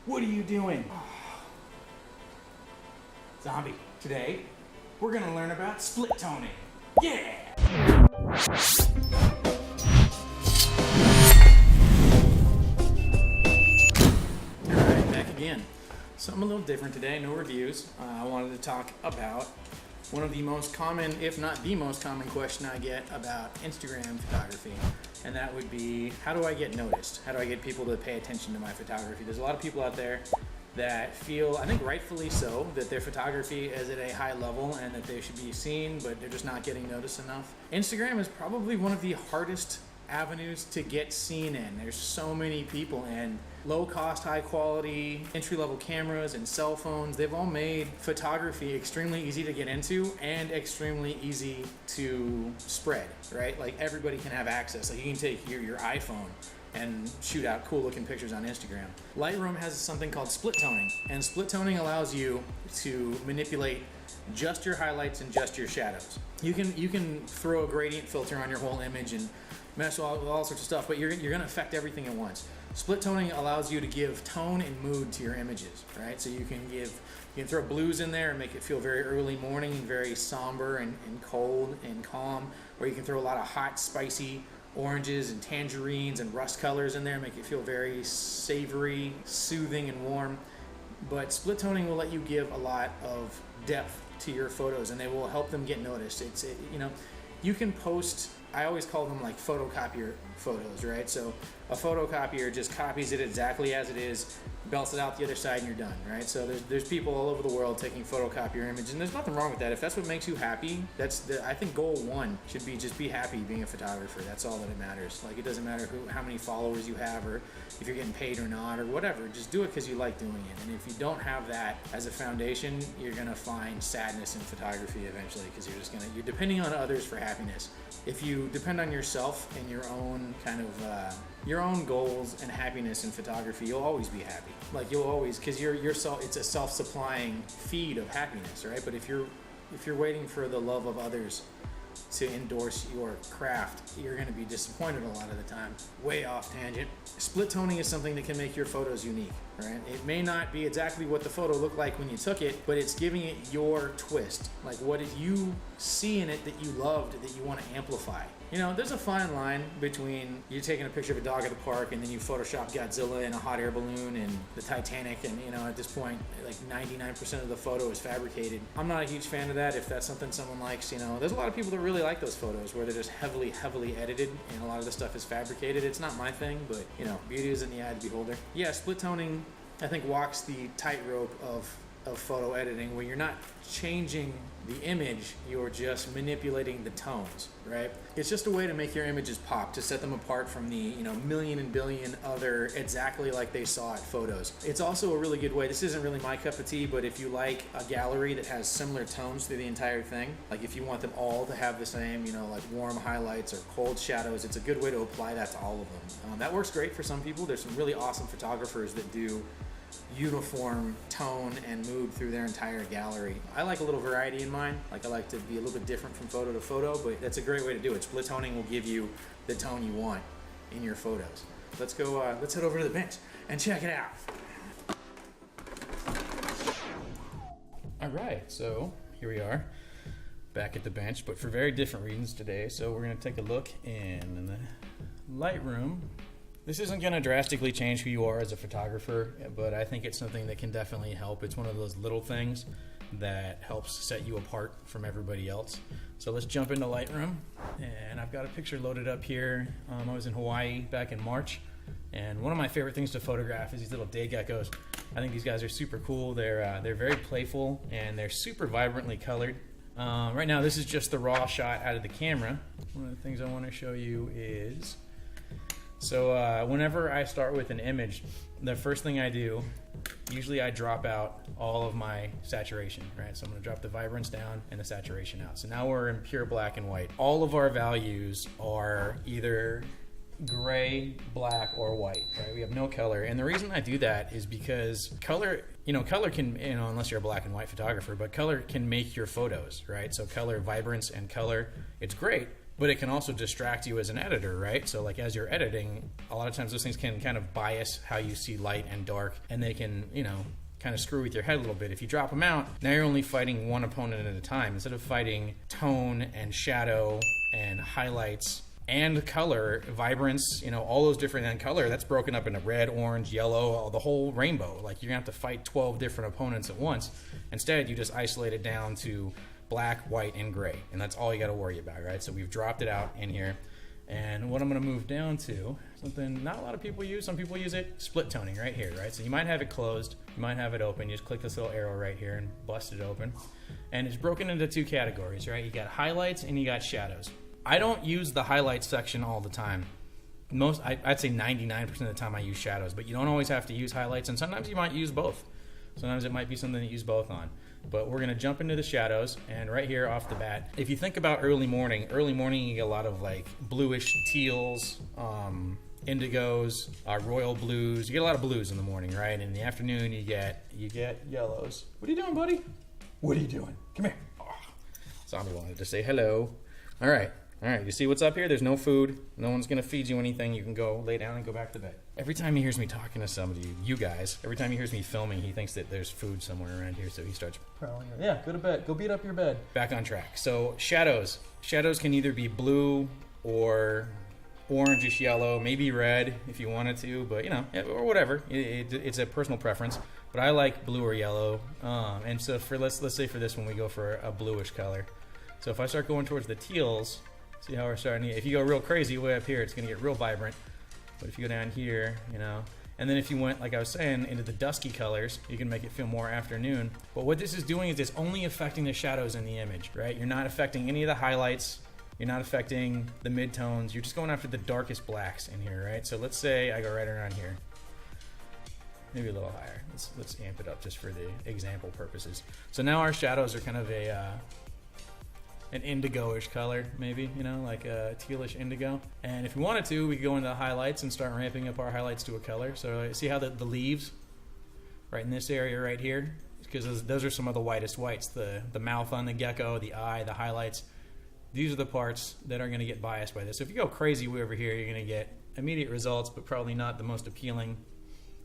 What are you doing? Zombie. Today, we're gonna learn about split toning. Yeah! Alright, back again. Something a little different today, no reviews. I wanted to talk about one of the most common, if not the most common question I get about Instagram photography. And that would be, how do I get noticed? How do I get people to pay attention to my photography? There's a lot of people out there that feel, I think rightfully so, that their photography is at a high level and that they should be seen, but they're just not getting noticed enough. Instagram is probably one of the hardest avenues to get seen in. There's so many people, and low cost, high quality, entry-level cameras and cell phones, they've all made photography extremely easy to get into and extremely easy to spread, right? Like everybody can have access. Like you can take your iPhone and shoot out cool looking pictures on Instagram. Lightroom has something called split toning, and split toning allows you to manipulate just your highlights and just your shadows. You can throw a gradient filter on your whole image and mess with all sorts of stuff, but you're gonna affect everything at once. Split toning allows you to give tone and mood to your images, right? So you can throw blues in there and make it feel very early morning and very somber and cold and calm, or you can throw a lot of hot, spicy oranges and tangerines and rust colors in there and make it feel very savory, soothing, and warm. But split toning will let you give a lot of depth to your photos, and they will help them get noticed. You can post, I always call them like photocopier photos, right? So a photocopier just copies it exactly as it is, belts it out the other side, and you're done, right? So there's people all over the world taking photocopier images, and there's nothing wrong with that. If that's what makes you happy, I think goal one should be just be happy being a photographer. That's all that it matters. Like it doesn't matter how many followers you have or if you're getting paid or not or whatever. Just do it because you like doing it. And if you don't have that as a foundation, you're gonna find sadness in photography eventually, because you're depending on others for happiness. If you depend on yourself and your own kind of your own goals and happiness in photography, you'll always be happy. Like you'll always, because it's a self-supplying feed of happiness, right? But if you're waiting for the love of others to endorse your craft, you're going to be disappointed a lot of the time. Way off tangent. Split toning is something that can make your photos unique, right? It may not be exactly what the photo looked like when you took it, but it's giving it your twist. Like what did you see in it that you loved, that you want to amplify? You know, there's a fine line between you taking a picture of a dog at the park and then you Photoshop Godzilla in a hot air balloon and the Titanic, and you know, at this point, like 99% of the photo is fabricated. I'm not a huge fan of that. If that's something someone likes, you know, there's a lot of people that really like those photos where they're just heavily edited and a lot of the stuff is fabricated. It's not my thing, but you know, beauty is in the eye of the beholder. Yeah, split toning, I think, walks the tightrope of photo editing, where you're not changing the image, you're just manipulating the tones, right? It's just a way to make your images pop, to set them apart from the million and billion other exactly like they saw it photos. It's also a really good way, this isn't really my cup of tea, but if you like a gallery that has similar tones through the entire thing, like if you want them all to have the same, like warm highlights or cold shadows, it's a good way to apply that to all of them. That works great for some people. There's some really awesome photographers that do uniform tone and mood through their entire gallery. I like a little variety in mine. Like I like to be a little bit different from photo to photo, but that's a great way to do it. Split toning will give you the tone you want in your photos. Let's go, let's head over to the bench and check it out. All right, so here we are back at the bench, but for very different reasons today. So we're gonna take a look in the Lightroom. This isn't going to drastically change who you are as a photographer, but I think it's something that can definitely help. It's one of those little things that helps set you apart from everybody else. So let's jump into Lightroom, and I've got a picture loaded up here. I was in Hawaii back in March, and one of my favorite things to photograph is these little day geckos. I think these guys are super cool. They're very playful, and they're super vibrantly colored. Right now, this is just the raw shot out of the camera. One of the things I want to show you is, so whenever I start with an image, the first thing I do, usually I drop out all of my saturation, right? So I'm going to drop the vibrance down and the saturation out. So now we're in pure black and white. All of our values are either gray, black, or white, right? We have no color. And the reason I do that is because color can, unless you're a black and white photographer, but color can make your photos, right? So color, vibrance, and color, it's great. but it can also distract you as an editor, right? So like as you're editing, a lot of times those things can kind of bias how you see light and dark, and they can, you know, kind of screw with your head a little bit. If you drop them out, now you're only fighting one opponent at a time instead of fighting tone and shadow and highlights and color, vibrance, you know, all those different, and color, that's broken up into red, orange, yellow, the whole rainbow. Like you're gonna have to fight 12 different opponents at once. Instead, you just isolate it down to black, white, and gray, and that's all you gotta worry about, right? So we've dropped it out in here. And what I'm gonna move down to, something not a lot of people use, some people use it, split toning right here, right? So you might have it closed, you might have it open, you just click this little arrow right here and bust it open. And it's broken into two categories, right? You got highlights and you got shadows. I don't use the highlights section all the time. I'd say 99% of the time I use shadows, but you don't always have to use highlights, and sometimes you might use both. Sometimes it might be something that you use both on. But we're gonna jump into the shadows, and right here off the bat, if you think about early morning you get a lot of like bluish teals, indigos, royal blues. You get a lot of blues in the morning, right? And in the afternoon you get yellows. What are you doing, buddy? What are you doing? Come here. Oh, Zombie wanted to say hello. All right, you see what's up here? There's no food. No one's gonna feed you anything. You can go lay down and go back to bed. Every time he hears me talking to somebody, you guys, every time he hears me filming, he thinks that there's food somewhere around here, so he starts prowling. Yeah, go to bed. Go beat up your bed. Back on track. So shadows. Shadows can either be blue or orangish yellow, maybe red if you wanted to, but you know, or whatever. It's a personal preference. But I like blue or yellow. And so for let's say for this one, we go for a bluish color. So if I start going towards the teals, see how we're starting? If you go real crazy way up here, it's gonna get real vibrant. But if you go down here, you know, and then if you went, like I was saying, into the dusky colors, you can make it feel more afternoon. But what this is doing is it's only affecting the shadows in the image, right? You're not affecting any of the highlights. You're not affecting the midtones. You're just going after the darkest blacks in here, right? So let's say I go right around here. Maybe a little higher. Let's amp it up just for the example purposes. So now our shadows are kind of an indigo-ish color, maybe, you know, like a tealish indigo. And if we wanted to, we could go into the highlights and start ramping up our highlights to a color. So see how the leaves, right in this area right here, because those are some of the whitest whites. The mouth on the gecko, the eye, the highlights. These are the parts that are going to get biased by this. So if you go crazy way over here, you're going to get immediate results, but probably not the most appealing,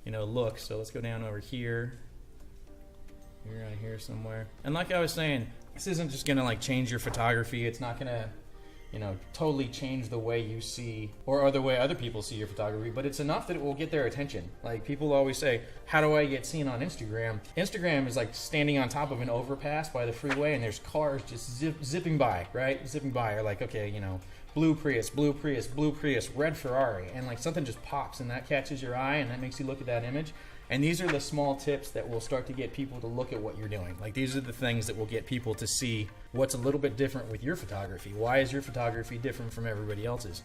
you know, look. So let's go down over here. You're around here somewhere. And like I was saying, this isn't just gonna like change your photography. It's not gonna, you know, totally change the way you see or the way other people see your photography, but it's enough that it will get their attention. Like people always say, how do I get seen on Instagram? Instagram is like standing on top of an overpass by the freeway and there's cars just zipping by, right? Zipping by, or like, okay, you know, blue Prius, blue Prius, blue Prius, red Ferrari, and like something just pops and that catches your eye and that makes you look at that image. And these are the small tips that will start to get people to look at what you're doing. Like these are the things that will get people to see what's a little bit different with your photography. Why is your photography different from everybody else's?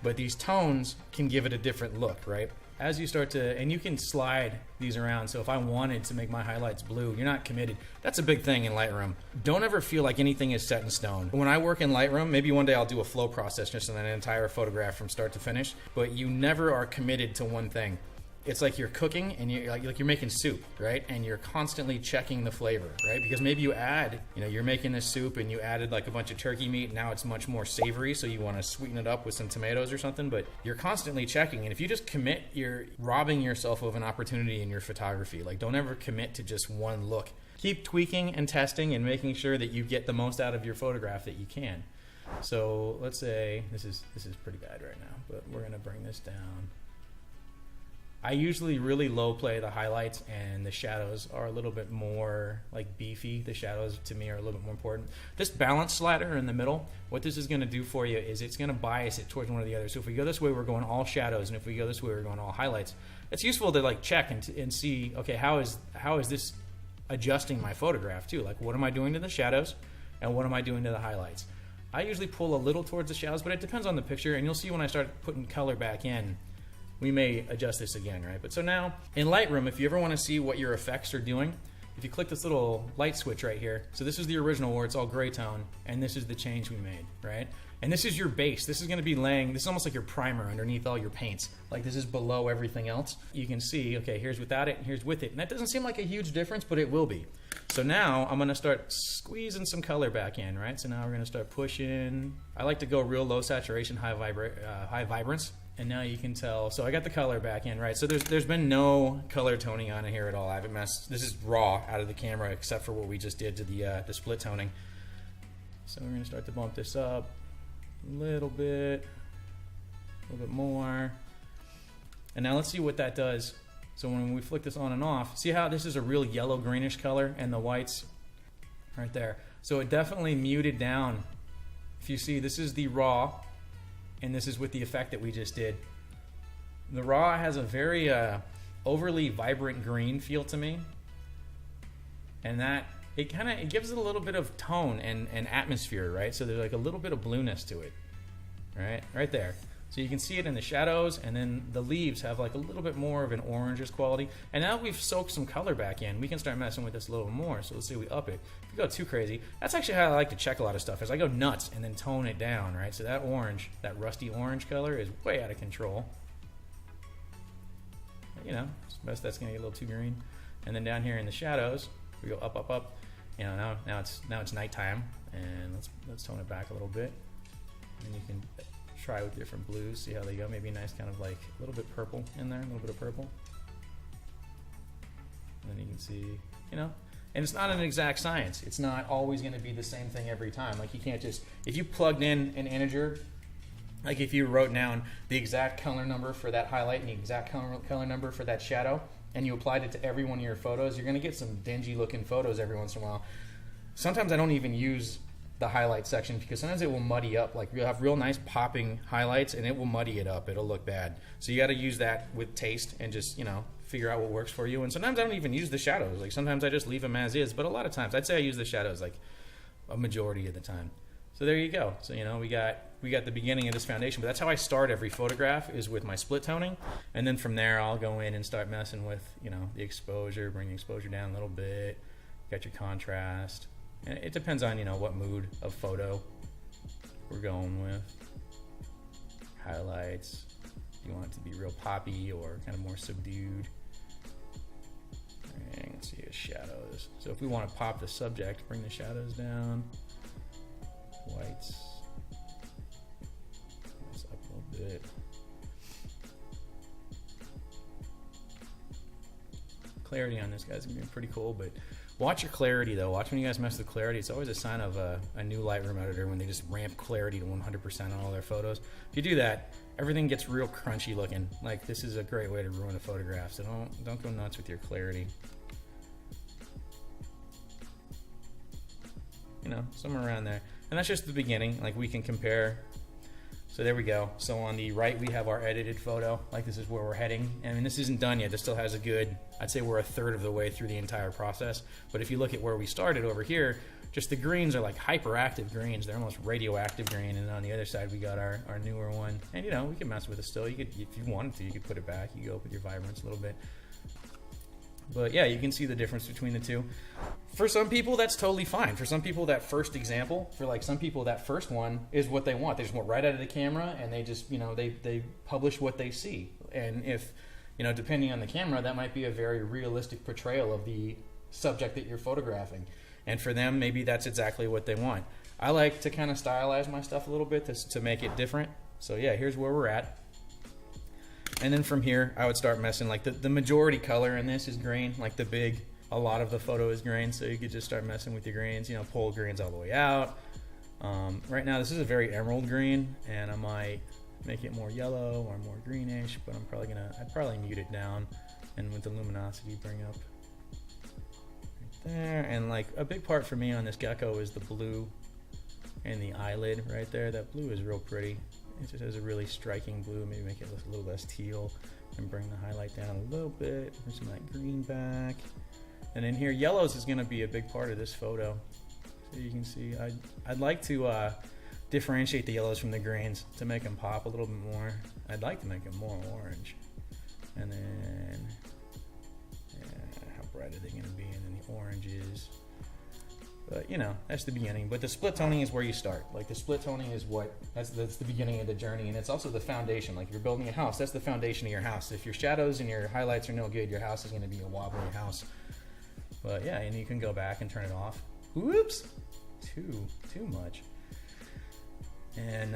But these tones can give it a different look, right? As you start to, and you can slide these around. So if I wanted to make my highlights blue, you're not committed. That's a big thing in Lightroom. Don't ever feel like anything is set in stone. When I work in Lightroom, maybe one day I'll do a flow process just on an entire photograph from start to finish, but you never are committed to one thing. It's like you're cooking and you're like you're making soup, right? And you're constantly checking the flavor, right? Because maybe you add, you know, you're making a soup and you added like a bunch of turkey meat and now it's much more savory, so you want to sweeten it up with some tomatoes or something, but you're constantly checking. And if you just commit, you're robbing yourself of an opportunity in your photography. Like don't ever commit to just one look. Keep tweaking and testing and making sure that you get the most out of your photograph that you can. So let's say this is pretty bad right now, but we're gonna bring this down. I usually really low play the highlights and the shadows are a little bit more like beefy. The shadows to me are a little bit more important. This balance slider in the middle, what this is going to do for you is it's going to bias it towards one or the other. So if we go this way, we're going all shadows, and if we go this way, we're going all highlights. It's useful to like check and see, okay, how is this adjusting my photograph too? Like what am I doing to the shadows and what am I doing to the highlights? I usually pull a little towards the shadows, but it depends on the picture, and you'll see when I start putting color back in, we may adjust this again, right? But so now in Lightroom, if you ever want to see what your effects are doing, if you click this little light switch right here, so this is the original where it's all gray tone, and this is the change we made, right? And this is your base. This is gonna be laying, this is almost like your primer underneath all your paints. Like this is below everything else. You can see, okay, here's without it, and here's with it. And that doesn't seem like a huge difference, but it will be. So now I'm gonna start squeezing some color back in, right? So now we're gonna start pushing. I like to go real low saturation, high vibrance. And now you can tell, so I got the color back in, right? So there's been no color toning on it here at all. I haven't messed, this is raw out of the camera except for what we just did to the split toning. So we're gonna start to bump this up a little bit more. And now let's see what that does. So when we flick this on and off, see how this is a real yellow greenish color and the whites right there. So it definitely muted down. If you see, this is the raw, and this is with the effect that we just did. The raw has a very overly vibrant green feel to me, and that it gives it a little bit of tone and atmosphere, right? So there's like a little bit of blueness to it, right there. So you can see it in the shadows, and then the leaves have like a little bit more of an orangish quality. And now we've soaked some color back in, we can start messing with this a little more. So let's see, we up it. If you go too crazy, that's actually how I like to check a lot of stuff, is I go nuts and then tone it down, right? So that orange, that rusty orange color is way out of control. You know, most that's gonna get a little too green. And then down here in the shadows, we go up, up, up. You know, now it's nighttime, and let's tone it back a little bit. And you can try with different blues, see how they go. Maybe a nice kind of like a little bit purple in there, a little bit of purple. And then you can see, you know, and it's not an exact science. It's not always going to be the same thing every time. Like you can't just, if you plugged in an integer, like if you wrote down the exact color number for that highlight and the exact color number for that shadow, and you applied it to every one of your photos, you're going to get some dingy looking photos every once in a while. Sometimes I don't even use the highlight section because sometimes it will muddy up. Like you'll have real nice popping highlights and it will muddy it up. It'll look bad. So you got to use that with taste and just, you know, figure out what works for you. And sometimes I don't even use the shadows. Like sometimes I just leave them as is, but a lot of times I'd say I use the shadows like a majority of the time. So there you go. So, you know, we got the beginning of this foundation, but that's how I start every photograph, is with my split toning. And then from there I'll go in and start messing with, you know, the exposure, bring the exposure down a little bit, got your contrast. And it depends on, you know, what mood of photo we're going with. Highlights, do you want it to be real poppy or kind of more subdued? And let's see, shadows. So if we want to pop the subject, bring the shadows down. Whites. Let's up a little bit. Clarity on this guy's gonna be pretty cool, but watch your clarity though. Watch when you guys mess with clarity. It's always a sign of a new Lightroom editor when they just ramp clarity to 100% on all their photos. If you do that, everything gets real crunchy looking. Like this is a great way to ruin a photograph. So don't go nuts with your clarity. You know, somewhere around there. And that's just the beginning. Like we can compare. So there we go. So on the right we have our edited photo. Like this is where we're heading. I mean, this isn't done yet. This still has a good, I'd say we're a third of the way through the entire process. But if you look at where we started over here, just the greens are like hyperactive greens. They're almost radioactive green. And on the other side we got our newer one. And you know, we can mess with it still. You could, if you wanted to, you could put it back. You go up with your vibrance a little bit. But yeah, you can see the difference between the two. For some people, that's totally fine. For some people, that first example, for like some people, that first one is what they want. They just want right out of the camera, and they just, you know, they publish what they see. And if, you know, depending on the camera, that might be a very realistic portrayal of the subject that you're photographing. And for them, maybe that's exactly what they want. I like to kind of stylize my stuff a little bit to make it different. So yeah, here's where we're at. And then from here, I would start messing, like the majority color in this is green, like a lot of the photo is green, so you could just start messing with your greens, you know, pull greens all the way out. Right now, this is a very emerald green, and I might make it more yellow or more greenish, but I'd probably mute it down, and with the luminosity bring up right there. And like a big part for me on this gecko is the blue and the eyelid right there. That blue is real pretty. It just has a really striking blue. Maybe make it look a little less teal and bring the highlight down a little bit. Bring some of that green back. And in here, yellows is going to be a big part of this photo. So you can see, I'd like to differentiate the yellows from the greens to make them pop a little bit more. I'd like to make them more orange. And then, yeah, how bright are they going to be? And then the oranges. But you know, that's the beginning. But the split toning is where you start. Like the split toning is that's the beginning of the journey, and it's also the foundation. Like if you're building a house, that's the foundation of your house. If your shadows and your highlights are no good, your house is going to be a wobbly house. But yeah, and you can go back and turn it off. Whoops, too much. And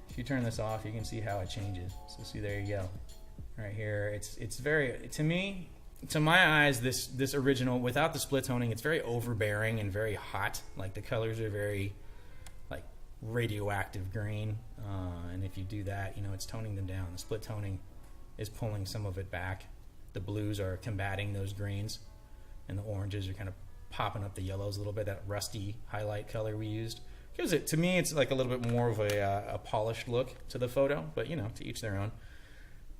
if you turn this off, you can see how it changes. So see, there you go. Right here, it's very, to me, to my eyes, this original, without the split toning, it's very overbearing and very hot. Like the colors are very like radioactive green. And if you do that, you know, it's toning them down. The split toning is pulling some of it back. The blues are combating those greens, and the oranges are kind of popping up the yellows a little bit. That rusty highlight color we used gives it, to me, it's like a little bit more of a polished look to the photo. But you know, to each their own.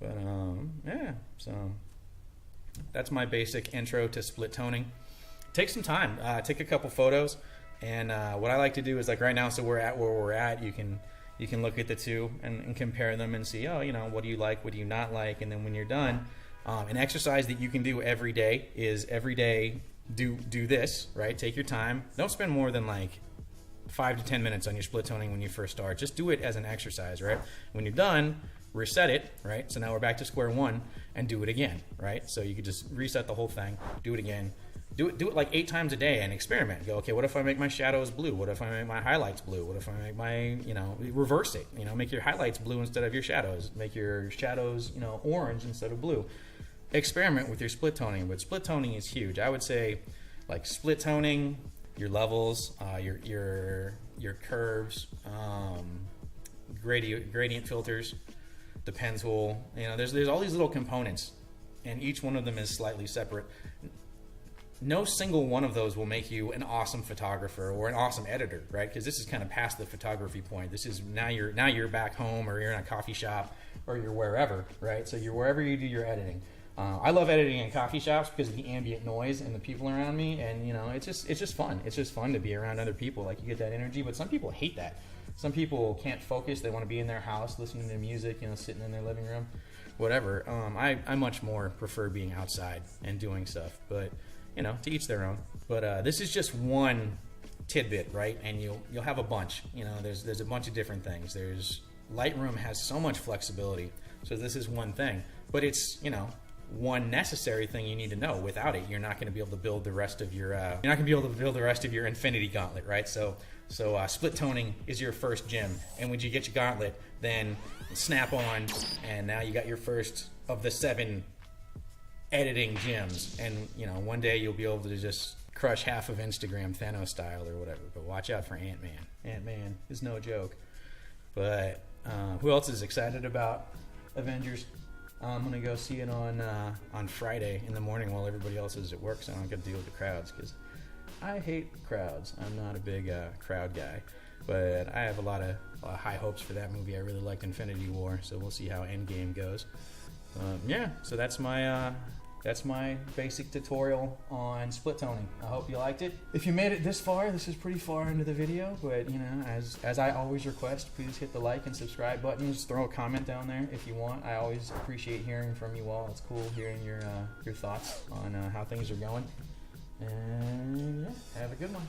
But yeah, so that's my basic intro to split toning. Take some time, take a couple photos, and what I like to do is, like right now, so we're at where we're at, you can look at the two and compare them and see, oh, you know, what do you like, what do you not like, and then when you're done, an exercise that you can do every day is do this, right? Take your time. Don't spend more than like 5 to 10 minutes on your split toning when you first start. Just do it as an exercise, right? When you're done, reset it, right? So now we're back to square one, and do it again, right? So you could just reset the whole thing, do it again, do it like 8 times a day and experiment. Go, okay, what if I make my shadows blue? What if I make my highlights blue? What if I make my, you know, reverse it, you know, make your highlights blue instead of your shadows, make your shadows, you know, orange instead of blue. Experiment with your split toning, but split toning is huge. I would say like split toning, your levels, your curves, gradient filters, the pen tool, you know, there's all these little components, and each one of them is slightly separate. No single one of those will make you an awesome photographer or an awesome editor, right? Because this is kind of past the photography point. This is now you're back home, or you're in a coffee shop, or you're wherever, right? So you're wherever you do your editing. I love editing in coffee shops because of the ambient noise and the people around me, and you know, it's just fun. It's just fun to be around other people. Like you get that energy, but some people hate that. Some people can't focus. They want to be in their house listening to music, you know, sitting in their living room, whatever. I much more prefer being outside and doing stuff, but you know, to each their own. But this is just one tidbit, right? And you'll have a bunch. You know, there's a bunch of different things. Lightroom has so much flexibility, so this is one thing, but it's, you know, one necessary thing you need to know. Without it, you're not going to be able to build the rest of your infinity gauntlet, right? So split toning is your first gem, and when you get your gauntlet, then snap on, and now you got your first of the 7 editing gems. And you know, one day you'll be able to just crush half of Instagram Thanos style or whatever. But watch out for Ant-Man. Ant-Man is no joke. But who else is excited about Avengers? I'm gonna go see it on Friday in the morning while everybody else is at work, so I don't get to deal with the crowds, because I hate crowds. I'm not a big crowd guy, but I have a lot of high hopes for that movie. I really liked Infinity War, so we'll see how Endgame goes. Yeah, so that's my basic tutorial on split toning. I hope you liked it. If you made it this far, this is pretty far into the video, but you know, as I always request, please hit the like and subscribe buttons. Throw a comment down there if you want. I always appreciate hearing from you all. It's cool hearing your thoughts on how things are going. And yeah, have a good one.